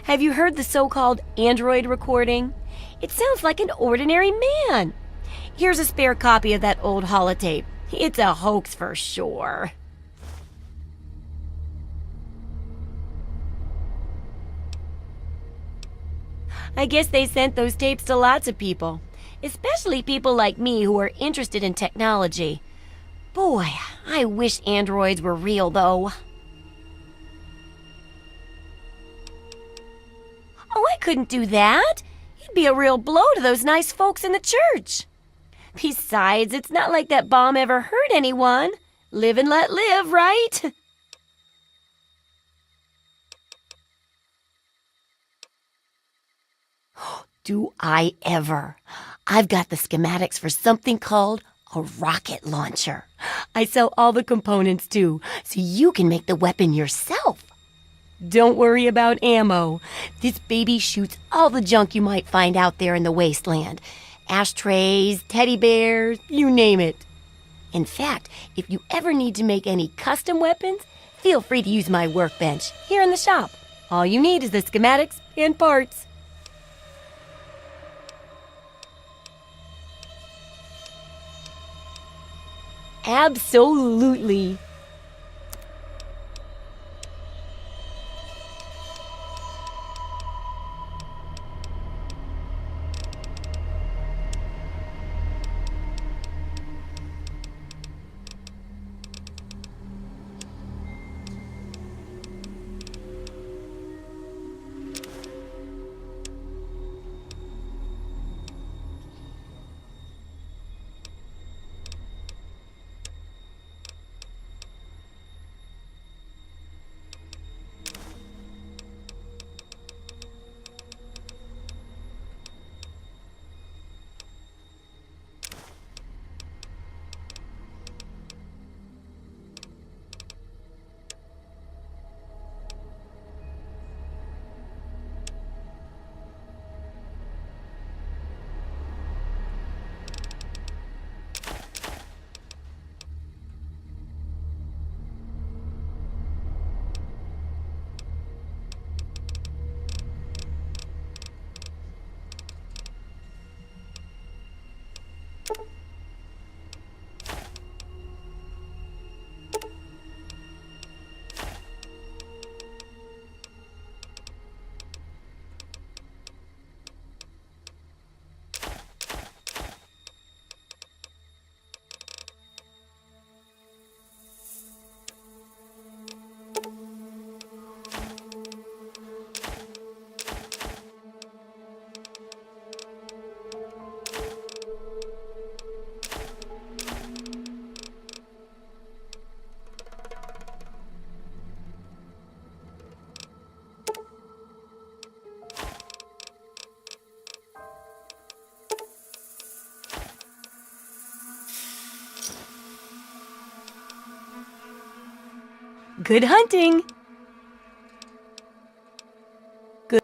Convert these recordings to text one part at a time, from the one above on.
Have you heard the so-called Android recording? It sounds like an ordinary man. Here's a spare copy of that old holotape. It's a hoax for sure. I guess they sent those tapes to lots of people, especially people like me who are interested in technology. Boy, I wish androids were real, though. Oh, I couldn't do that. It'd be a real blow to those nice folks in the church. Besides, it's not like that bomb ever hurt anyone. Live and let live, right? Do I ever? I've got the schematics for something called a rocket launcher. I sell all the components too, so you can make the weapon yourself. Don't worry about ammo. This baby shoots all the junk you might find out there in the wasteland. Ashtrays, teddy bears, you name it. In fact, if you ever need to make any custom weapons, feel free to use my workbench here in the shop. All you need is the schematics and parts. Absolutely. Good hunting! Good.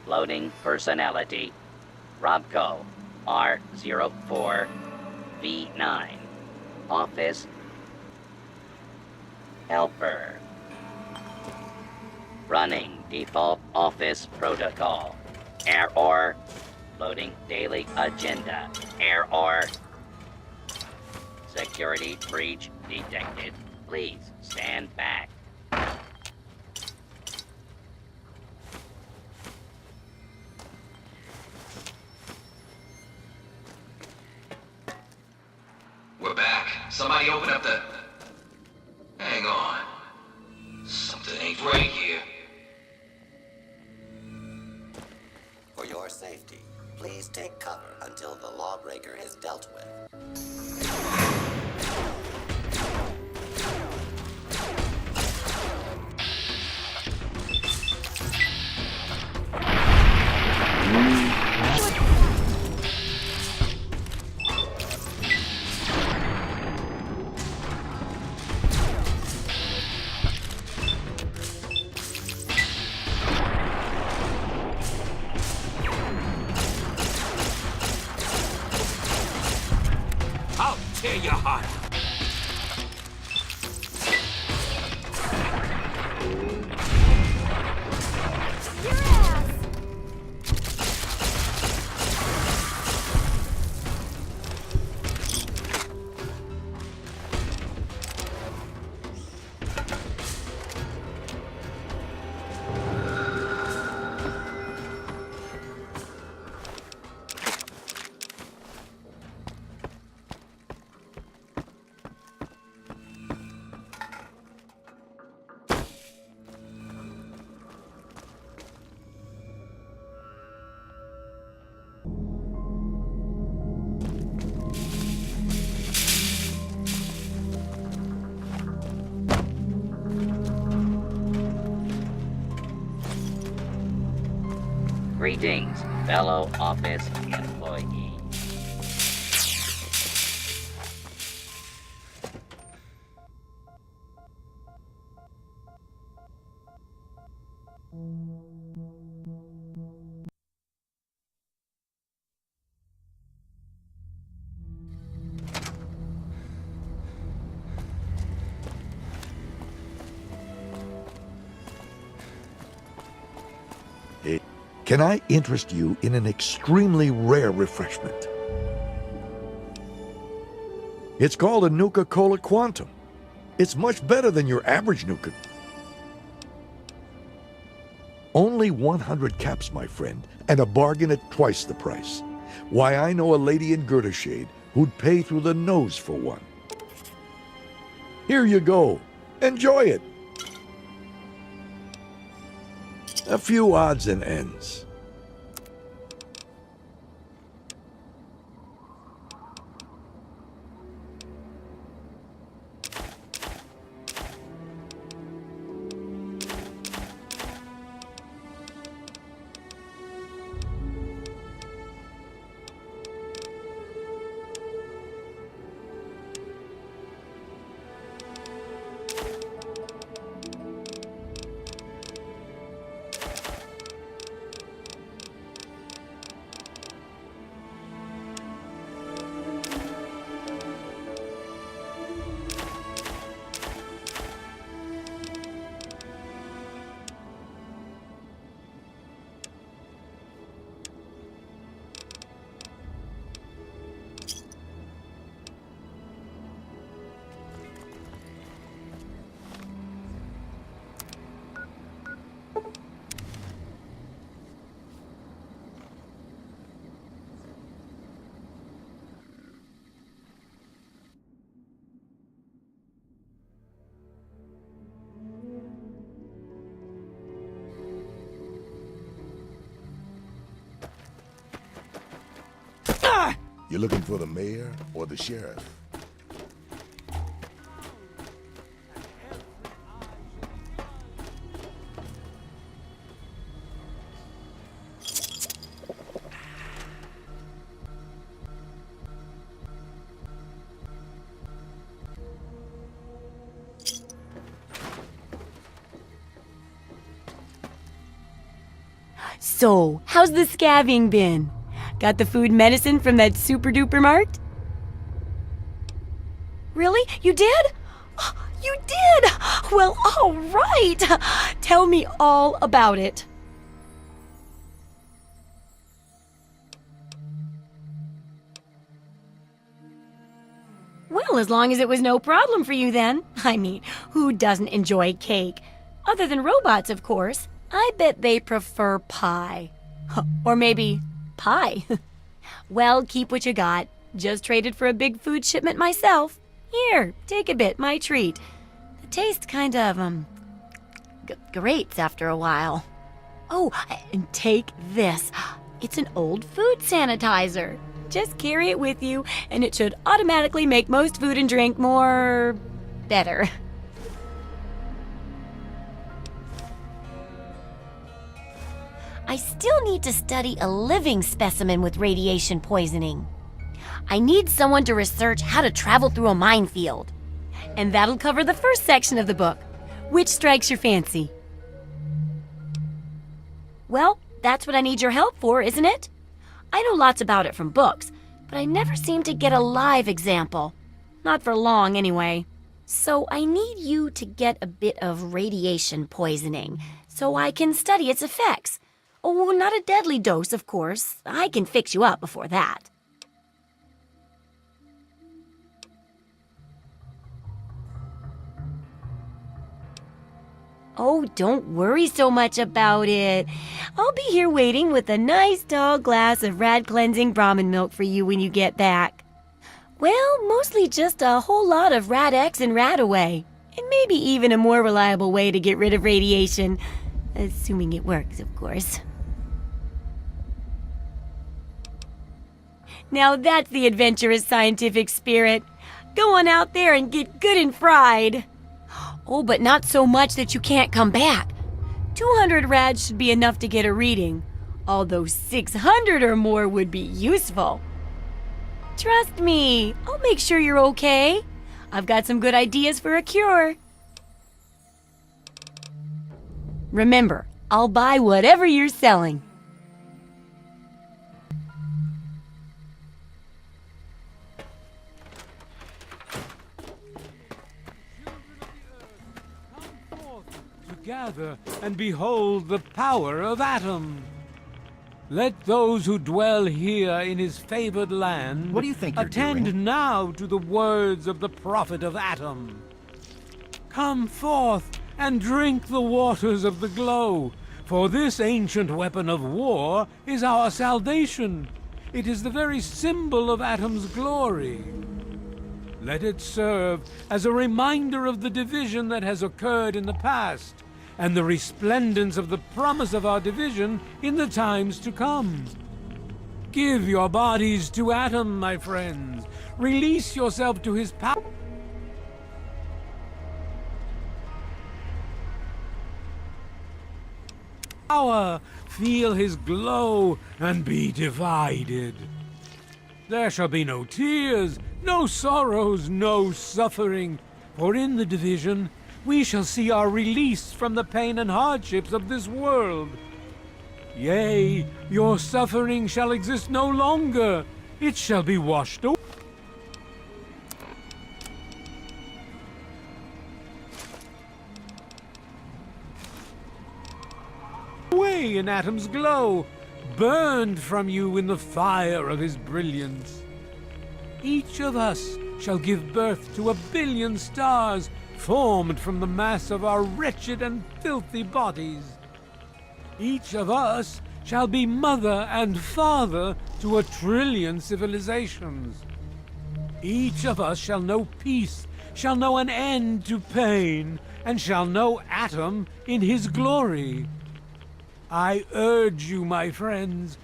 Loading personality. Robco R04 V9. Office. Helper. Running default office protocol. Error. Loading daily agenda. Error. Security breach detected. Please stand back. We're back. Somebody open up the... Hang on. Something ain't right here. For your safety, please take cover until the lawbreaker is dealt with. I'll tear your heart out. Greetings, fellow office employee. Can I interest you in an extremely rare refreshment? It's called a Nuka-Cola Quantum. It's much better than your average Nuka. Only 100 caps, my friend, and a bargain at twice the price. Why, I know a lady in Girdershade who'd pay through the nose for one. Here you go. Enjoy it. A few odds and ends. You looking for the mayor or the sheriff? So, how's the scavving been? Got the food medicine from that super duper mart? Really? You did? You did! Well, all right. Tell me all about it. Well, as long as it was no problem for you then. I mean, who doesn't enjoy cake? Other than robots, of course. I bet they prefer pie. Or maybe pie. Well, keep what you got. Just traded for a big food shipment myself. Here, take a bit, my treat. The taste kind of, grates after a while. Oh, and take this. It's an old food sanitizer. Just carry it with you, and it should automatically make most food and drink more... better. I still need to study a living specimen with radiation poisoning. I need someone to research how to travel through a minefield. And that'll cover the first section of the book. Which strikes your fancy? Well, that's what I need your help for, isn't it? I know lots about it from books, but I never seem to get a live example. Not for long, anyway. So I need you to get a bit of radiation poisoning, so I can study its effects. Oh, not a deadly dose, of course. I can fix you up before that. Oh, don't worry so much about it. I'll be here waiting with a nice tall glass of rad-cleansing Brahmin milk for you when you get back. Well, mostly just a whole lot of Rad-X and Rad-Away. And maybe even a more reliable way to get rid of radiation. Assuming it works, of course. Now that's the adventurous scientific spirit. Go on out there and get good and fried. Oh, but not so much that you can't come back. 200 rads should be enough to get a reading, although 600 or more would be useful. Trust me, I'll make sure you're okay. I've got some good ideas for a cure. Remember, I'll buy whatever you're selling. Gather and behold the power of Atom. Let those who dwell here in his favored land What do you think you're attend doing? now to the words of the prophet of Atom. Come forth and drink the waters of the glow, for this ancient weapon of war is our salvation. It is the very symbol of Atom's glory. Let it serve as a reminder of the division that has occurred in the past, and the resplendence of the promise of our division in the times to come. Give your bodies to Atom, my friends. Release yourself to his power. Feel his glow and be divided. There shall be no tears, no sorrows, no suffering, for in the division we shall see our release from the pain and hardships of this world. Yea, your suffering shall exist no longer. It shall be washed away in Atom's glow, burned from you in the fire of his brilliance. Each of us shall give birth to 1 billion stars, formed from the mass of our wretched and filthy bodies. Each of us shall be mother and father to 1 trillion civilizations. Each of us shall know peace, shall know an end to pain, and shall know Atom in his glory. I urge you, my friends,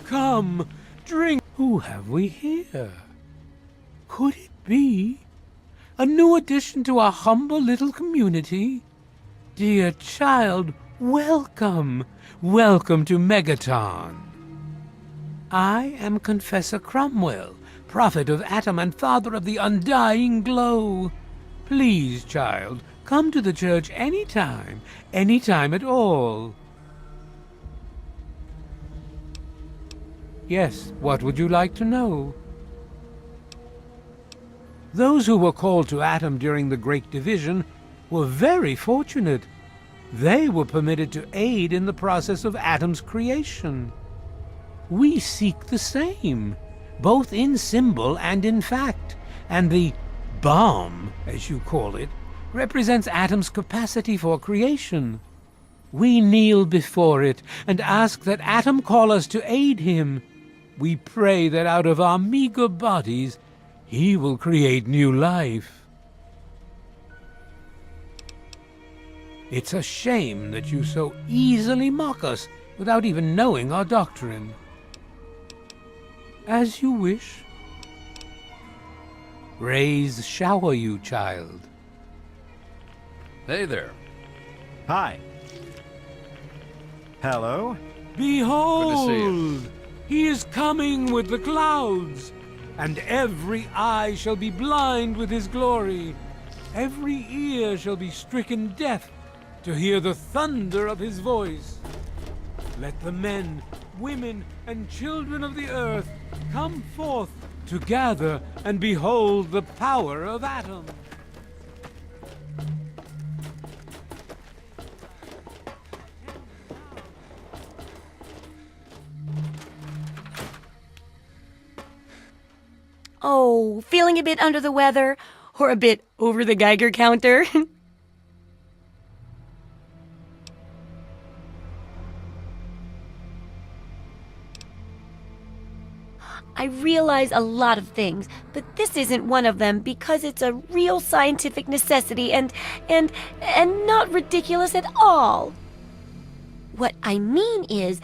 come, drink. Who have we here? Could it be a new addition to our humble little community? Dear child, welcome. Welcome to Megaton. I am Confessor Cromwell, prophet of Atom and father of the undying glow. Please, child, Come to the church anytime at all. Yes, what would you like to know? Those who were called to Atom during the Great Division were very fortunate. They were permitted to aid in the process of Atom's creation. We seek the same, both in symbol and in fact, and the bomb, as you call it, represents Atom's capacity for creation. We kneel before it and ask that Atom call us to aid him. We pray that out of our meager bodies, he will create new life. It's a shame that you so easily mock us without even knowing our doctrine. As you wish. Rays shower you, child. Hey there. Hi. Hello? Behold! Good to see you. He is coming with the clouds, and every eye shall be blind with his glory. Every ear shall be stricken deaf to hear the thunder of his voice. Let the men, women, and children of the earth come forth to gather and behold the power of Atom. Oh, feeling a bit under the weather? Or a bit over the Geiger counter? I realize a lot of things, but this isn't one of them because it's a real scientific necessity and not ridiculous at all. What I mean is,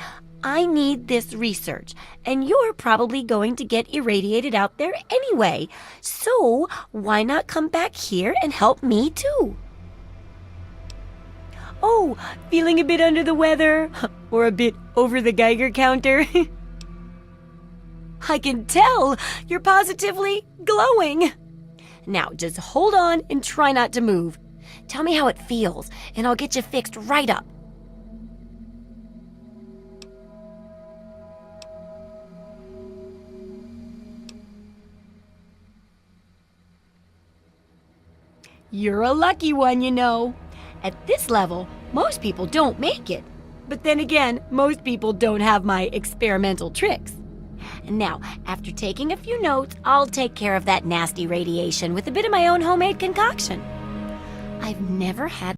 I need this research, and you're probably going to get irradiated out there anyway. So, why not come back here and help me too? Oh, feeling a bit under the weather? Or a bit over the Geiger counter? I can tell you're positively glowing. Now, just hold on and try not to move. Tell me how it feels, and I'll get you fixed right up. You're a lucky one, you know. At this level, most people don't make it. But then again, most people don't have my experimental tricks. And now, after taking a few notes, I'll take care of that nasty radiation with a bit of my own homemade concoction. I've never had